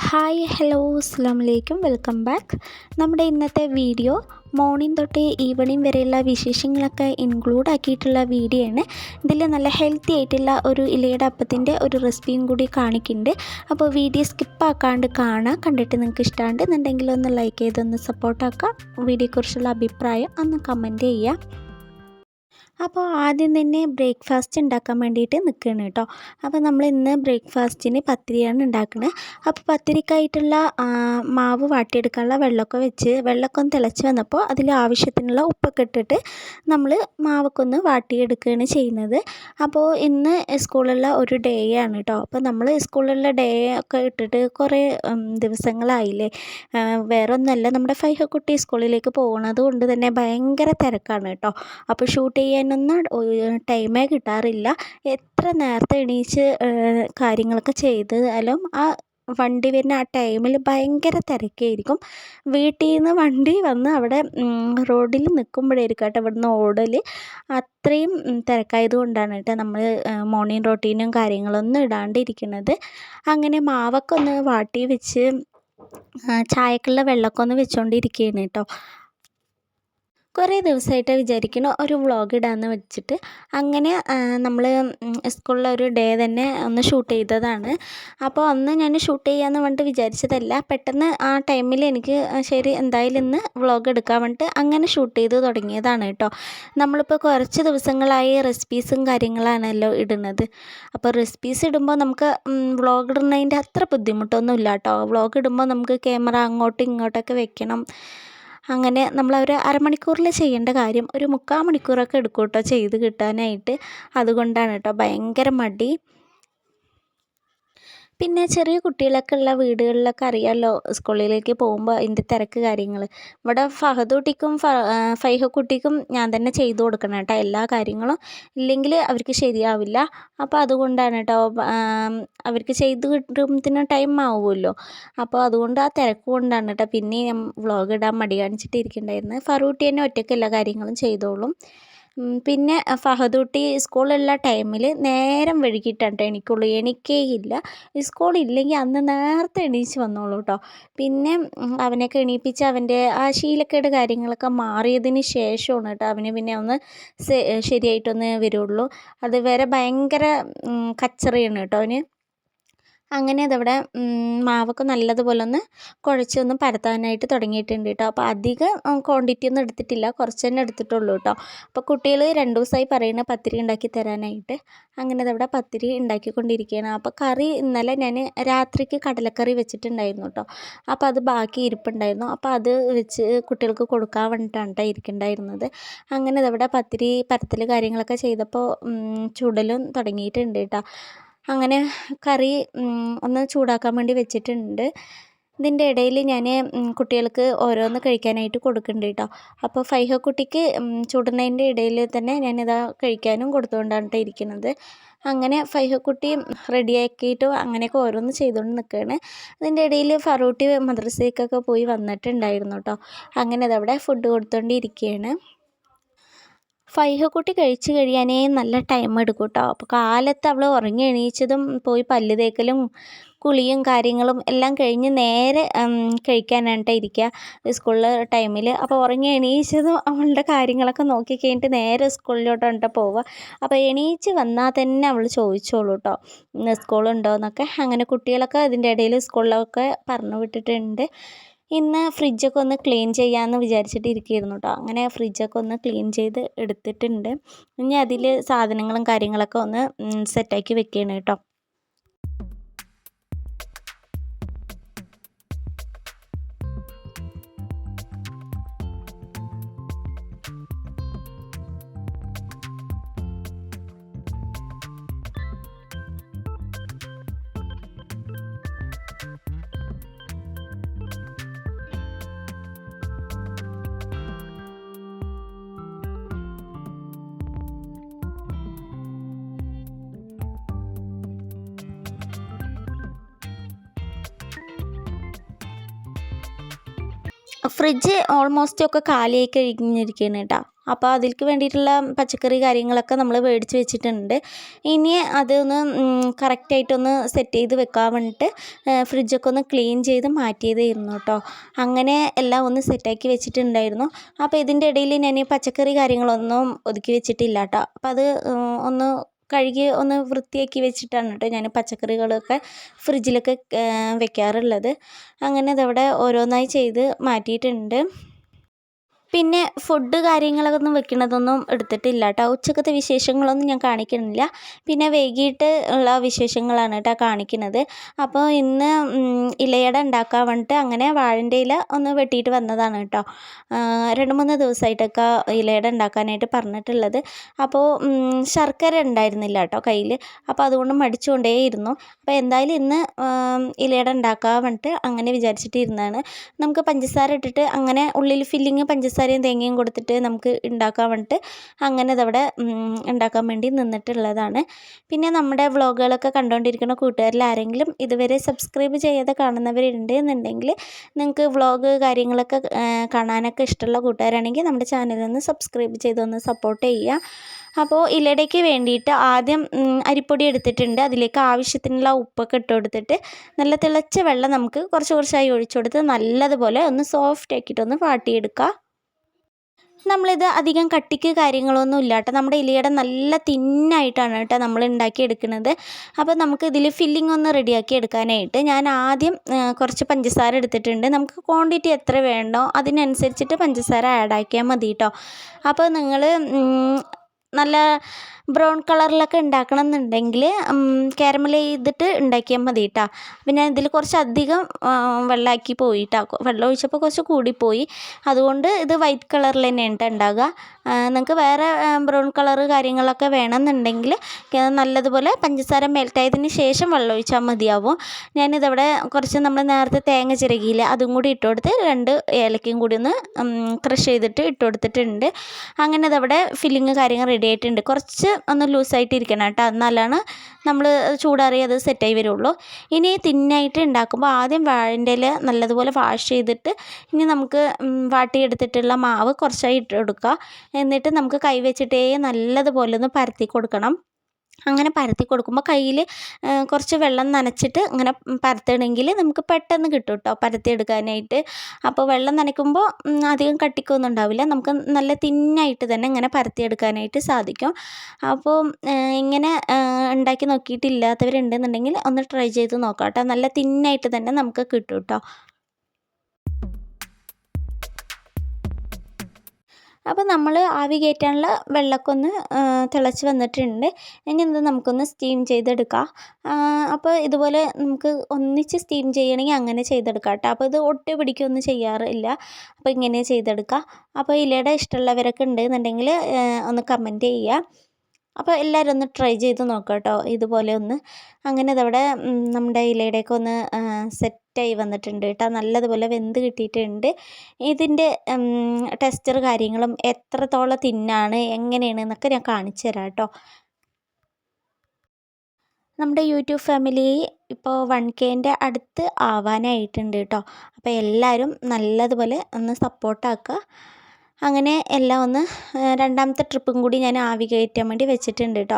Hi hello അസ്സലാമലൈക്കും welcome back. നമ്മുടെ ഇന്നത്തെ വീഡിയോ മോർണിംഗ് തൊട്ട് ഈവനിങ് വരെയുള്ള വിശേഷങ്ങളൊക്കെ ഇൻക്ലൂഡ് ആക്കിയിട്ടുള്ള വീഡിയോ ആണ്. ഇതിൽ നല്ല ഹെൽത്തി ആയിട്ടുള്ള ഒരു ഇലയുടെ അപ്പത്തിൻ്റെ ഒരു റെസിപ്പിയും കൂടി കാണിക്കുന്നുണ്ട്. അപ്പോൾ വീഡിയോ സ്കിപ്പാക്കാണ്ട് കാണാം. കണ്ടിട്ട് നിങ്ങൾക്ക് ഇഷ്ടമുണ്ട് എന്നുണ്ടെങ്കിൽ ഒന്ന് ലൈക്ക് ചെയ്തൊന്ന് സപ്പോർട്ടാക്കാം. വീഡിയോയെക്കുറിച്ചുള്ള അഭിപ്രായം ഒന്ന് കമൻറ്റ് ചെയ്യുക. അപ്പോൾ ആദ്യം തന്നെ ബ്രേക്ക്ഫാസ്റ്റ് ഉണ്ടാക്കാൻ വേണ്ടിയിട്ട് നിൽക്കുകയാണ് കേട്ടോ. അപ്പോൾ നമ്മൾ ഇന്ന് ബ്രേക്ക്ഫാസ്റ്റിന് പത്തിരിയാണ് ഉണ്ടാക്കുന്നത്. അപ്പോൾ പത്തിരിക്കായിട്ടുള്ള മാവ് വാട്ടിയെടുക്കാനുള്ള വെള്ളമൊക്കെ വെച്ച് വെള്ളമൊക്കെ ഒന്ന് തിളച്ച് വന്നപ്പോൾ അതിൽ ആവശ്യത്തിനുള്ള ഉപ്പൊക്കെ ഇട്ടിട്ട് നമ്മൾ മാവൊക്കെ ഒന്ന് വാട്ടിയെടുക്കുകയാണ് ചെയ്യുന്നത്. അപ്പോൾ ഇന്ന് സ്കൂളിലുള്ള ഒരു ഡേ ആണ് കേട്ടോ. അപ്പോൾ നമ്മൾ സ്കൂളിലുള്ള ഡേ ഒക്കെ ഇട്ടിട്ട് കുറേ ദിവസങ്ങളായില്ലേ. വേറെ ഒന്നുമല്ല, നമ്മുടെ ഫൈഹക്കുട്ടി സ്കൂളിലേക്ക് പോകുന്നത് കൊണ്ട് തന്നെ ഭയങ്കര തിരക്കാണ് കേട്ടോ. അപ്പോൾ ഷൂട്ട് ചെയ്യാനൊന്നും ടൈമേ കിട്ടാറില്ല. എത്ര നേരത്തെ എണീച്ച് കാര്യങ്ങളൊക്കെ ചെയ്താലും ആ വണ്ടി വരുന്ന ആ ടൈമിൽ ഭയങ്കര തിരക്കായിരിക്കും. വീട്ടിൽ നിന്ന് വണ്ടി വന്ന് അവിടെ റോഡിൽ നിൽക്കുമ്പോഴായിരിക്കും കേട്ടോ ഇവിടുന്ന് ഓടൽ. അത്രയും തിരക്കായത് കൊണ്ടാണ് കേട്ടോ നമ്മൾ മോർണിംഗ് റൊട്ടീനും കാര്യങ്ങളൊന്നും ഇടാണ്ടിരിക്കുന്നത്. അങ്ങനെ മാവൊക്കെ ഒന്ന് വാട്ടി വെച്ച് ചായക്കുള്ള വെള്ളമൊക്കെ ഒന്ന് വെച്ചുകൊണ്ടിരിക്കുകയാണ് കേട്ടോ. കുറേ ദിവസമായിട്ട് വിചാരിക്കുന്നു ഒരു വ്ളോഗ് ഇടാമെന്ന് വെച്ചിട്ട്. അങ്ങനെ നമ്മൾ സ്കൂളിലെ ഒരു ഡേ തന്നെ ഒന്ന് ഷൂട്ട് ചെയ്തതാണ്. അപ്പോൾ അന്ന് ഞാൻ ഷൂട്ട് ചെയ്യാമെന്ന് വേണ്ടിയിട്ട് വിചാരിച്ചതല്ല. പെട്ടെന്ന് ആ ടൈമിൽ എനിക്ക് ശരി എന്തായാലും ഇന്ന് വ്ളോഗ് എടുക്കാൻ വേണ്ടിയിട്ട് അങ്ങനെ ഷൂട്ട് ചെയ്ത് തുടങ്ങിയതാണ് കേട്ടോ. നമ്മളിപ്പോൾ കുറച്ച് ദിവസങ്ങളായി റെസിപ്പീസും കാര്യങ്ങളാണല്ലോ ഇടുന്നത്. അപ്പോൾ റെസിപ്പീസ് ഇടുമ്പോൾ നമുക്ക് വ്ളോഗ് ഇടുന്നതിൻ്റെ അത്ര ബുദ്ധിമുട്ടൊന്നും ഇല്ല കേട്ടോ. വ്ളോഗ് ഇടുമ്പോൾ നമുക്ക് ക്യാമറ അങ്ങോട്ടും ഇങ്ങോട്ടൊക്കെ വെക്കണം. അങ്ങനെ നമ്മൾ ഒരു അരമണിക്കൂറിൽ ചെയ്യേണ്ട കാര്യം ഒരു 3/4 മണിക്കൂറൊക്കെ എടുക്കും കേട്ടോ ചെയ്ത് കിട്ടാനായിട്ട്. അതുകൊണ്ടാണ് കേട്ടോ ഭയങ്കര മടി. പിന്നെ ചെറിയ കുട്ടികളൊക്കെ ഉള്ള വീടുകളിലൊക്കെ അറിയാമല്ലോ, സ്കൂളിലേക്ക് പോകുമ്പോൾ അതിൻ്റെ തിരക്ക് കാര്യങ്ങൾ. ഇവിടെ ഫഹദുട്ടിക്കും ഫൈഹക്കുട്ടിക്കും ഞാൻ തന്നെ ചെയ്തു കൊടുക്കണം കേട്ടോ എല്ലാ കാര്യങ്ങളും. ഇല്ലെങ്കിൽ അവർക്ക് ശരിയാവില്ല. അപ്പോൾ അതുകൊണ്ടാണ് കേട്ടോ അവർക്ക് ചെയ്ത് കിട്ടുമ്പത്തിന് ടൈം ആവുമല്ലോ. അപ്പോൾ അതുകൊണ്ട് ആ തിരക്ക് കൊണ്ടാണ് കേട്ടോ പിന്നെ ഞാൻ വ്ളോഗ് ഇടാൻ മടി കാണിച്ചിട്ട് ഇരിക്കുന്നുണ്ടായിരുന്നത്. ഫറൂട്ടി തന്നെ ഒറ്റയ്ക്ക് എല്ലാ കാര്യങ്ങളും ചെയ്തോളും. പിന്നെ ഫഹദുട്ടി സ്കൂളുള്ള ടൈമിൽ നേരം വൈകിട്ടാണ് കേട്ടോ എണീക്കുള്ളൂ. എണീക്കേയില്ല. സ്കൂളില്ലെങ്കിൽ അന്ന് നേരത്തെ എണീച്ച് വന്നോളൂ കേട്ടോ. പിന്നെ അവനെയൊക്കെ എണീപ്പിച്ച് അവൻ്റെ ആ ശീലക്കേട് കാര്യങ്ങളൊക്കെ മാറിയതിന് ശേഷമാണ് കേട്ടോ അവന് പിന്നെ ഒന്ന് ശരിയായിട്ടൊന്ന് വരുള്ളൂ. അതുവരെ ഭയങ്കര കച്ചറയാണ് കേട്ടോ അവന്. അങ്ങനെ അതവിടെ മാവൊക്കെ നല്ലതുപോലെ ഒന്ന് കുഴച്ചൊന്ന് പരത്താനായിട്ട് തുടങ്ങിയിട്ടുണ്ട് കേട്ടോ. അപ്പോൾ അധികം ക്വാണ്ടിറ്റി ഒന്നും എടുത്തിട്ടില്ല, കുറച്ച് തന്നെ എടുത്തിട്ടുള്ളൂ കേട്ടോ. അപ്പോൾ കുട്ടികൾ 2 ദിവസമായി പറയുന്ന പത്തിരി ഉണ്ടാക്കി തരാനായിട്ട്. അങ്ങനെ അതവിടെ പത്തിരി ഉണ്ടാക്കിക്കൊണ്ടിരിക്കുകയാണ്. അപ്പോൾ കറി ഇന്നലെ ഞാൻ രാത്രിക്ക് കടലക്കറി വെച്ചിട്ടുണ്ടായിരുന്നു കേട്ടോ. അപ്പോൾ അത് ബാക്കി ഇരിപ്പുണ്ടായിരുന്നു. അപ്പോൾ അത് വെച്ച് കുട്ടികൾക്ക് കൊടുക്കാൻ വേണ്ടിയിട്ടാണ് കേട്ടോ ഇരിക്കുന്നുണ്ടായിരുന്നത്. അങ്ങനെ അതവിടെ പത്തിരി പരത്തൽ കാര്യങ്ങളൊക്കെ ചെയ്തപ്പോൾ ചുടലും തുടങ്ങിയിട്ടുണ്ട് കേട്ടോ. അങ്ങനെ കറി ഒന്ന് ചൂടാക്കാൻ വേണ്ടി വെച്ചിട്ടുണ്ട്. ഇതിൻ്റെ ഇടയിൽ ഞാൻ കുട്ടികൾക്ക് ഓരോന്ന് കഴിക്കാനായിട്ട് കൊടുക്കുന്നുണ്ട് കേട്ടോ. അപ്പോൾ ഫൈഹക്കുട്ടിക്ക് ചൂടുന്നതിൻ്റെ ഇടയിൽ തന്നെ ഞാനിതാ കഴിക്കാനും കൊടുത്തുകൊണ്ടാണ് കേട്ടോ ഇരിക്കുന്നത്. അങ്ങനെ ഫൈഹക്കുട്ടി റെഡിയാക്കിയിട്ട് അങ്ങനെയൊക്കെ ഓരോന്ന് ചെയ്തുകൊണ്ട് നിൽക്കുകയാണ്. അതിൻ്റെ ഇടയിൽ ഫറൂട്ടി മദ്രസയ്ക്കൊക്കെ പോയി വന്നിട്ടുണ്ടായിരുന്നു കേട്ടോ. അങ്ങനെ അതവിടെ ഫുഡ് കൊടുത്തുകൊണ്ടിരിക്കുകയാണ്. ഫൈഹക്കുട്ടി കഴിച്ച് കഴിയാനേ നല്ല ടൈം എടുക്കും കേട്ടോ. അപ്പോൾ കാലത്ത് അവൾ ഉറങ്ങി എണീച്ചതും പോയി പല്ല് തേക്കലും കുളിയും കാര്യങ്ങളും എല്ലാം കഴിഞ്ഞ് നേരെ കഴിക്കാനാണ് കേട്ടോ ഇരിക്കുക സ്കൂളിലെ ടൈമിൽ. അപ്പോൾ ഉറങ്ങി എണീച്ചതും അവളുടെ കാര്യങ്ങളൊക്കെ നോക്കി കഴിഞ്ഞിട്ട് നേരെ സ്കൂളിലോട്ടാണ് കേട്ടോ പോവുക. അപ്പോൾ എണീച്ച് വന്നാൽ തന്നെ അവൾ ചോദിച്ചോളൂ കേട്ടോ ഇന്ന് സ്കൂളുണ്ടോ എന്നൊക്കെ. അങ്ങനെ കുട്ടികളൊക്കെ അതിൻ്റെ ഇടയിൽ സ്കൂളിലൊക്കെ പറഞ്ഞു വിട്ടിട്ടുണ്ട്. ഇന്ന് ഫ്രിഡ്ജൊക്കെ ഒന്ന് ക്ലീൻ ചെയ്യാമെന്ന് വിചാരിച്ചിട്ട് ഇരിക്കുകയായിരുന്നു കേട്ടോ. അങ്ങനെ ഫ്രിഡ്ജൊക്കെ ഒന്ന് ക്ലീൻ ചെയ്ത് എടുത്തിട്ടുണ്ട്. ഇനി അതിൽ സാധനങ്ങളും കാര്യങ്ങളൊക്കെ ഒന്ന് സെറ്റാക്കി വെക്കുകയാണ് കേട്ടോ. ഫ്രിഡ്ജ് ഓൾമോസ്റ്റ് ഒക്കെ കാലിയായി കഴിഞ്ഞിരിക്കുകയാണ് കേട്ടോ. അപ്പോൾ അതിലേക്ക് വേണ്ടിയിട്ടുള്ള പച്ചക്കറി കാര്യങ്ങളൊക്കെ നമ്മൾ മേടിച്ച് വെച്ചിട്ടുണ്ട്. ഇനി അതൊന്ന് കറക്റ്റായിട്ടൊന്ന് സെറ്റ് ചെയ്ത് വെക്കാൻ വേണ്ടിയിട്ട് ഫ്രിഡ്ജൊക്കെ ഒന്ന് ക്ലീൻ ചെയ്ത് മാറ്റിയതായിരുന്നു കേട്ടോ. അങ്ങനെ എല്ലാം ഒന്ന് സെറ്റാക്കി വെച്ചിട്ടുണ്ടായിരുന്നു. അപ്പോൾ ഇതിൻ്റെ ഇടയിൽ ഞാൻ പച്ചക്കറി കാര്യങ്ങളൊന്നും ഒതുക്കി വെച്ചിട്ടില്ല കേട്ടോ. അപ്പോൾ അത് ഒന്ന് കഴുകി ഒന്ന് വൃത്തിയാക്കി വെച്ചിട്ടാണ് കേട്ടോ ഞാൻ പച്ചക്കറികളൊക്കെ ഫ്രിഡ്ജിലൊക്കെ വെക്കാറുള്ളത്. അങ്ങനെ അതവിടെ ഓരോന്നായി ചെയ്ത് മാറ്റിയിട്ടുണ്ട്. പിന്നെ ഫുഡ് കാര്യങ്ങളൊന്നും വെക്കണതൊന്നും എടുത്തിട്ടില്ല കേട്ടോ. ഉച്ചക്കത്തെ വിശേഷങ്ങളൊന്നും ഞാൻ കാണിക്കുന്നില്ല. പിന്നെ വൈകിട്ട് ഉള്ള വിശേഷങ്ങളാണ് കേട്ടോ കാണിക്കുന്നത്. അപ്പോൾ ഇന്ന് ഇലയട ഉണ്ടാക്കാൻ വേണ്ടിയിട്ട് അങ്ങനെ വാഴൻ്റെ ഇല ഒന്ന് വെട്ടിയിട്ട് വന്നതാണ് കേട്ടോ. 2-3 ദിവസമായിട്ടൊക്കെ ഇലയട ഉണ്ടാക്കാനായിട്ട് പറഞ്ഞിട്ടുള്ളത്. അപ്പോൾ ശർക്കര ഉണ്ടായിരുന്നില്ല കേട്ടോ കയ്യിൽ. അപ്പോൾ അതുകൊണ്ട് മടിച്ചുകൊണ്ടേയിരുന്നു. അപ്പോൾ എന്തായാലും ഇന്ന് ഇലയട ഉണ്ടാക്കാൻ വേണ്ടിയിട്ട് അങ്ങനെ വിചാരിച്ചിട്ടിരുന്നതാണ്. നമുക്ക് പഞ്ചസാര ഇട്ടിട്ട് അങ്ങനെ ഉള്ളിൽ ഫില്ലിങ് പഞ്ചസാരയും തേങ്ങയും കൊടുത്തിട്ട് നമുക്ക് ഉണ്ടാക്കാൻ വേണ്ടിയിട്ട് അങ്ങനെ അതവിടെ ഉണ്ടാക്കാൻ വേണ്ടി നിന്നിട്ടുള്ളതാണ്. പിന്നെ നമ്മുടെ വ്ളോഗുകളൊക്കെ കണ്ടുകൊണ്ടിരിക്കുന്ന കൂട്ടുകാരിൽ ആരെങ്കിലും ഇതുവരെ സബ്സ്ക്രൈബ് ചെയ്യാതെ കാണുന്നവരുണ്ട് എന്നുണ്ടെങ്കിൽ നിങ്ങൾക്ക് വ്ളോഗ് കാര്യങ്ങളൊക്കെ കാണാനൊക്കെ ഇഷ്ടമുള്ള കൂട്ടുകാരാണെങ്കിൽ നമ്മുടെ ചാനലൊന്ന് സബ്സ്ക്രൈബ് ചെയ്തൊന്ന് സപ്പോർട്ട് ചെയ്യുക. അപ്പോൾ ഇലടയ്ക്ക് വേണ്ടിയിട്ട് ആദ്യം അരിപ്പൊടി എടുത്തിട്ടുണ്ട്. അതിലേക്ക് ആവശ്യത്തിനുള്ള ഉപ്പൊക്കെ ഇട്ട് കൊടുത്തിട്ട് നല്ല തിളച്ച വെള്ളം നമുക്ക് കുറച്ചായി ഒഴിച്ചു കൊടുത്ത് നല്ലതുപോലെ ഒന്ന് സോഫ്റ്റ് ആക്കിയിട്ടൊന്ന് വാട്ടിയെടുക്കുക. നമ്മളിത് അധികം കട്ടിക്ക് കാര്യങ്ങളൊന്നും ഇല്ല കേട്ടോ. നമ്മുടെ ഇലയുടെ നല്ല തിന്നായിട്ടാണ് കേട്ടോ നമ്മൾ ഉണ്ടാക്കിയെടുക്കുന്നത്. അപ്പോൾ നമുക്ക് ഇതിൽ ഫില്ലിംഗ് ഒന്ന് റെഡിയാക്കി എടുക്കാനായിട്ട് ഞാൻ ആദ്യം കുറച്ച് പഞ്ചസാര എടുത്തിട്ടുണ്ട്. നമുക്ക് ക്വാണ്ടിറ്റി എത്ര വേണ്ടോ അതിനനുസരിച്ചിട്ട് പഞ്ചസാര ആഡ് ആക്കിയാൽ മതി കേട്ടോ. അപ്പോൾ നിങ്ങൾ നല്ല ബ്രൗൺ കളറിലൊക്കെ ഉണ്ടാക്കണം എന്നുണ്ടെങ്കിൽ കാരമൽ ചെയ്തിട്ട് ഉണ്ടാക്കിയാൽ മതി കേട്ടോ. അപ്പോൾ ഞാൻ ഇതിൽ കുറച്ചധികം വെള്ളമാക്കി പോയിട്ടോ. വെള്ളം ഒഴിച്ചപ്പോൾ കുറച്ച് കൂടിപ്പോയി. അതുകൊണ്ട് ഇത് വൈറ്റ് കളറിൽ തന്നെയാണ് കേട്ടോ ഉണ്ടാകുക. നിങ്ങൾക്ക് വേറെ ബ്രൗൺ കളറ് കാര്യങ്ങളൊക്കെ വേണമെന്നുണ്ടെങ്കിൽ നല്ലതുപോലെ പഞ്ചസാര മെൽറ്റായതിന് ശേഷം വെള്ളം ഒഴിച്ചാൽ മതിയാവും. ഞാനിതവിടെ കുറച്ച് നമ്മൾ നേരത്തെ തേങ്ങ ചിരകിയില്ല അതും കൂടി ഇട്ട് കൊടുത്ത് 2 ഏലക്കയും കൂടി ഒന്ന് ക്രഷ് ചെയ്തിട്ട് ഇട്ട് കൊടുത്തിട്ടുണ്ട്. അങ്ങനെ ഇതവിടെ ഫില്ലിങ് കാര്യങ്ങൾ റെഡി ആയിട്ടുണ്ട്. കുറച്ച് ഒന്ന് ലൂസായിട്ട് ഇരിക്കണം കേട്ടോ. എന്നാലാണ് നമ്മൾ ചൂടാറി അത് സെറ്റായി വരുള്ളൂ. ഇനി തിന്നായിട്ട് ഉണ്ടാക്കുമ്പോൾ ആദ്യം വാഴൻ്റെ ഇല നല്ലതുപോലെ വാഷ് ചെയ്തിട്ട് ഇനി നമുക്ക് വാട്ടിയെടുത്തിട്ടുള്ള മാവ് കുറച്ചായി ഇട്ട് കൊടുക്കുക. എന്നിട്ട് നമുക്ക് കൈ വെച്ചിട്ടേ നല്ലതുപോലെ ഒന്ന് പരത്തി കൊടുക്കണം. അങ്ങനെ പരത്തി കൊടുക്കുമ്പോൾ കയ്യിൽ കുറച്ച് വെള്ളം നനച്ചിട്ട് അങ്ങനെ പരത്തണമെങ്കിൽ നമുക്ക് പെട്ടെന്ന് കിട്ടും കേട്ടോ പരത്തിയെടുക്കാനായിട്ട്. അപ്പോൾ വെള്ളം നനയ്ക്കുമ്പോൾ അധികം കട്ടിക്കൊന്നും ഉണ്ടാവില്ല. നമുക്ക് നല്ല തിന്നായിട്ട് തന്നെ ഇങ്ങനെ പരത്തിയെടുക്കാനായിട്ട് സാധിക്കും. അപ്പോൾ ഇങ്ങനെ ഉണ്ടാക്കി നോക്കിയിട്ടില്ലാത്തവരുണ്ടെന്നുണ്ടെങ്കിൽ ഒന്ന് ട്രൈ ചെയ്ത് നോക്കാം കേട്ടോ. നല്ല തിന്നായിട്ട് തന്നെ നമുക്ക് കിട്ടും കേട്ടോ. അപ്പോൾ നമ്മൾ ആവി കയറ്റാനുള്ള വെള്ളമൊക്കെ ഒന്ന് തിളച്ച് വന്നിട്ടുണ്ട്. ഇനി ഇത് നമുക്കൊന്ന് സ്റ്റീം ചെയ്തെടുക്കാം. അപ്പോൾ ഇതുപോലെ നമുക്ക് ഒന്നിച്ച് സ്റ്റീം ചെയ്യണമെങ്കിൽ അങ്ങനെ ചെയ്തെടുക്കാം കേട്ടോ. അപ്പോൾ ഇത് ഒട്ടി പിടിക്കുകയൊന്നും ചെയ്യാറില്ല. അപ്പോൾ ഇങ്ങനെ ചെയ്തെടുക്കാം. അപ്പോൾ ഇലയുടെ ഇഷ്ടമുള്ളവരൊക്കെ ഉണ്ടെന്നുണ്ടെങ്കിൽ ഒന്ന് കമൻറ്റ് ചെയ്യുക. അപ്പോൾ എല്ലാവരും ഒന്ന് ട്രൈ ചെയ്ത് നോക്കാം കേട്ടോ ഇതുപോലെ ഒന്ന്. അങ്ങനെ അതവിടെ നമ്മുടെ ഇലയുടെയൊക്കെ ഒന്ന് സെറ്റായി വന്നിട്ടുണ്ട് കേട്ടോ. നല്ലതുപോലെ വെന്ത് കിട്ടിയിട്ടുണ്ട്. ഇതിൻ്റെ ടെക്സ്ചർ കാര്യങ്ങളും എത്രത്തോളം തിന്നാണ് എങ്ങനെയാണ് എന്നൊക്കെ ഞാൻ കാണിച്ചു തരാം കേട്ടോ. നമ്മുടെ യൂട്യൂബ് ഫാമിലി ഇപ്പോൾ 1Kൻ്റെ അടുത്ത് ആവാനായിട്ടുണ്ട് കേട്ടോ. അപ്പോൾ എല്ലാവരും നല്ലതുപോലെ ഒന്ന് സപ്പോർട്ടാക്കുക. അങ്ങനെ എല്ലാം ഒന്ന് രണ്ടാമത്തെ ട്രിപ്പും കൂടി ഞാൻ ആവി കയറ്റാൻ വേണ്ടി വെച്ചിട്ടുണ്ട് കേട്ടോ.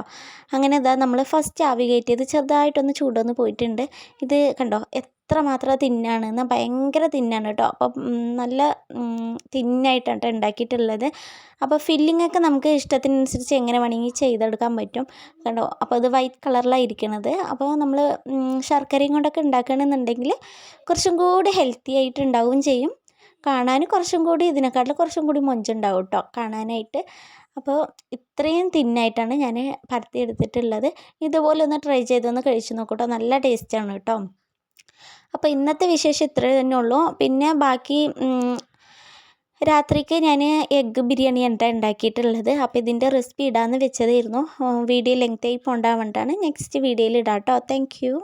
അങ്ങനെ ഇതാ നമ്മൾ ഫസ്റ്റ് ആവി കയറ്റിയത് ചെറുതായിട്ടൊന്ന് ചൂടൊന്ന് പോയിട്ടുണ്ട്. ഇത് കണ്ടോ എത്രമാത്രം തിന്നാണ് എന്നാൽ ഭയങ്കര തിന്നാണ് കേട്ടോ. അപ്പം നല്ല തിന്നായിട്ടാണ് കേട്ടോ ഉണ്ടാക്കിയിട്ടുള്ളത്. അപ്പോൾ ഫില്ലിങ്ങൊക്കെ നമുക്ക് ഇഷ്ടത്തിനനുസരിച്ച് എങ്ങനെ വേണമെങ്കിൽ ചെയ്തെടുക്കാൻ പറ്റും കണ്ടോ. അപ്പോൾ ഇത് വൈറ്റ് കളറിലാണ് ഇരിക്കണത്. അപ്പോൾ നമ്മൾ ശർക്കരയും കൊണ്ടൊക്കെ ഉണ്ടാക്കുകയാണെന്നുണ്ടെങ്കിൽ കുറച്ചും കൂടി ഹെൽത്തി ആയിട്ട് ഉണ്ടാവുകയും ചെയ്യും. കാണാൻ കുറച്ചും കൂടി ഇതിനെക്കാട്ടിൽ കുറച്ചും കൂടി മൊഞ്ചുണ്ടാവും കേട്ടോ കാണാനായിട്ട്. അപ്പോൾ ഇത്രയും തിന്നായിട്ടാണ് ഞാൻ പരത്തിയെടുത്തിട്ടുള്ളത്. ഇതുപോലെ ഒന്ന് ട്രൈ ചെയ്തൊന്ന് കഴിച്ച് നോക്കൂട്ടോ. നല്ല ടേസ്റ്റാണ് കേട്ടോ. അപ്പോൾ ഇന്നത്തെ വിശേഷം ഇത്രേ തന്നെ ഉള്ളൂ. പിന്നെ ബാക്കി രാത്രിക്ക് ഞാൻ എഗ്ഗ് ബിരിയാണിയാണ് കേട്ടോ ഉണ്ടാക്കിയിട്ടുള്ളത്. അപ്പോൾ ഇതിൻ്റെ റെസിപ്പി ഇടാമെന്ന് വെച്ചതായിരുന്നു. വീഡിയോ ലെങ്തായി പോകാൻ വേണ്ടിയിട്ടാണ്. നെക്സ്റ്റ് വീഡിയോയിൽ ഇടാം കേട്ടോ. Thank you.